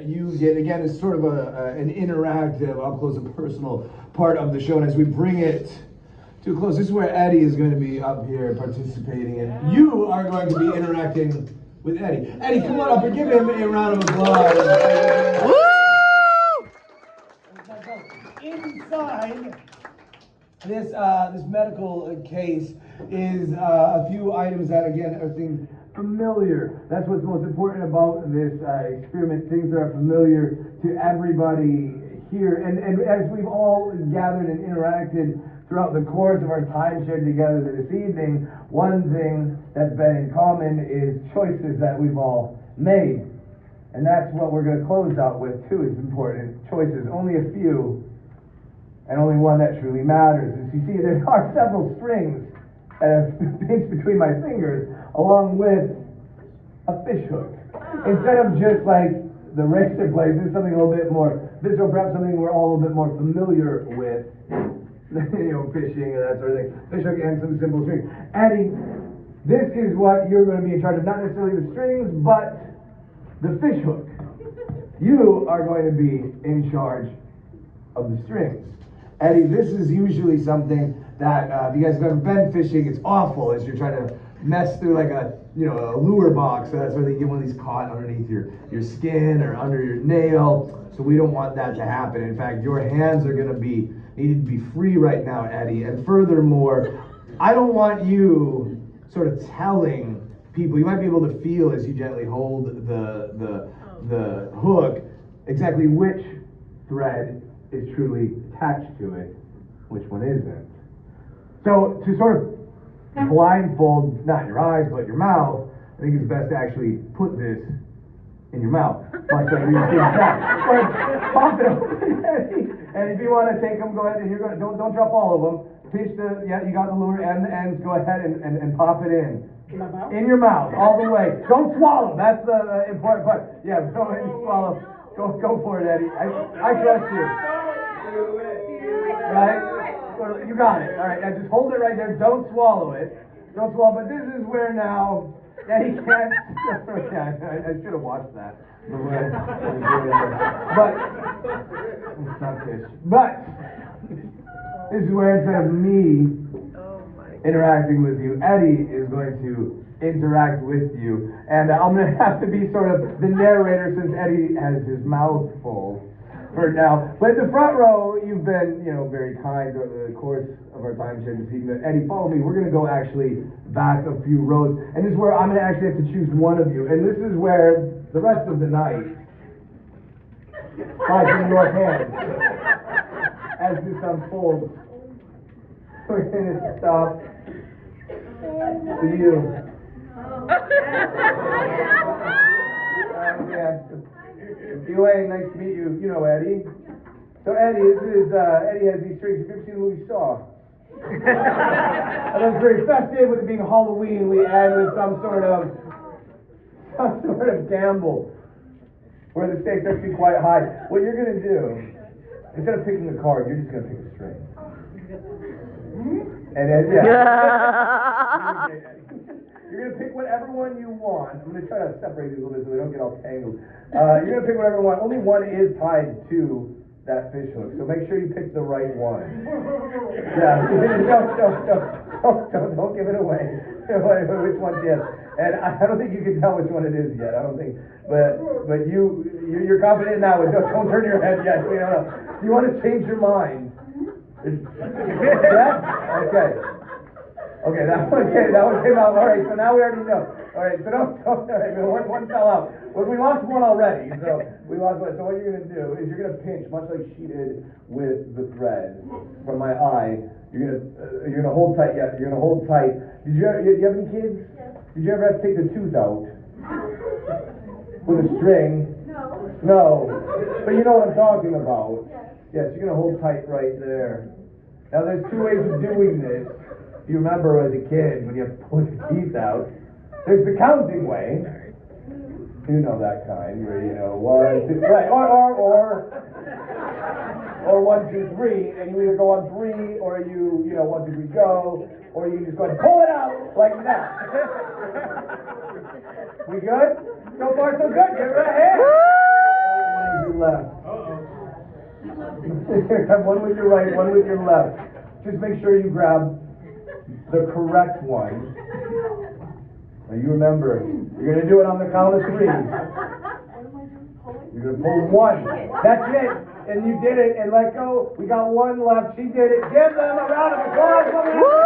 you get, again, it's sort of an interactive, up close and personal part of the show. And as we bring it to a close, this is where Eddie is going to be up here participating, and you are going to be interacting with Eddie. Eddie, come on up and give him a round of applause. Woo! Inside this medical case is a few items that, again, are things familiar. That's what's most important about this experiment, things that are familiar to everybody here. And as we've all gathered and interacted throughout the course of our time shared together this evening, one thing that's been in common is choices that we've all made. And that's what we're going to close out with, too, is important. Choices, only a few, and only one that truly matters. As you see, there are several strings that have pinched between my fingers, along with a fish hook. Instead of just like the razor blades, this is something a little bit more visceral, perhaps something we're all a little bit more familiar with. You know, fishing and that sort of thing. Fish hook and some simple strings. Eddie, this is what you're going to be in charge of. Not necessarily the strings, but the fish hook. You are going to be in charge of the strings. Eddie, this is usually something that, if you guys have ever been fishing, it's awful as you're trying to mess through like a lure box. So that's where they get one of these caught underneath your skin or under your nail. So we don't want that to happen. In fact, your hands are going to be needed to be free right now, Eddie. And furthermore, I don't want you sort of telling people. You might be able to feel as you gently hold the hook exactly which thread is truly attached to it, which one isn't. So to sort of blindfold, not your eyes, but your mouth, I think it's best to actually put this in your mouth. Much like you see that. Pop it open. And if you want to take them, go ahead and you're going to, don't drop all of them. Pinch you got the lure and the ends, go ahead and pop it in. In my mouth? In your mouth, all the way. Don't swallow, that's the important part. Yeah, go ahead and swallow. Go for it, Eddie. I trust you. Right? You got it. All right, now just hold it right there. Don't swallow it. Don't swallow. But this is where now Eddie can't. I should have watched that. But it's not fish. But this is where instead of me interacting with you, Eddie is going to interact with you, and I'm going to have to be sort of the narrator since Eddie has his mouth full for now. But in the front row, you've been, very kind over the course of our time sharing this evening. Eddie, follow me. We're going to go actually back a few rows, and this is where I'm going to actually have to choose one of you, and this is where the rest of the night lies in your hands as this unfolds. We're going to stop to you. Elaine, nice to meet you. You know Eddie. So Eddie, Eddie has these strings. Have you ever seen the movie Saw? And it was very festive with it being Halloween. We end with some sort of gamble where the stakes are actually quite high. What you're going to do, instead of picking a card, you're just going to pick a string. And then, you're going to pick whatever one you want. I'm going to try to separate these a little bit so they don't get all tangled. You're going to pick whatever one. Only one is tied to that fish hook, so make sure you pick the right one. Yeah, don't give it away. Which one's yes? And I don't think you can tell which one it is yet. I don't think, but you're confident now. Don't turn your head yet. We don't know. Do you want to change your mind? Yeah? Okay. Okay, that one came out. All right, so now we already know. All right, so don't all right, one fell out. Well, we lost one already, so we lost one. So what you're going to do is you're going to pinch, much like she did with the thread from my eye. You're going to hold tight. Yeah, you're going to hold tight. Do you have any kids? Yes. Did you ever have to take the tooth out with a string? No. No. But you know what I'm talking about. Yes, you're going to hold tight right there. Now, there's two ways of doing this. If you remember as a kid, when you have to pull your teeth out, there's the counting way. You know that kind, where 1, 2, right, or 1, 2, 3, and you either go on 3, or you 1, 2, 3, go, or you just go and pull it out like that. We good? So far, so good. Give it a hand. have one with your right, one with your left. Just make sure you grab the correct one. Now you remember, you're going to do it on the count of 3. You're going to pull 1. That's it. And you did it. And let go. We got 1 left. She did it. Give them a round of applause.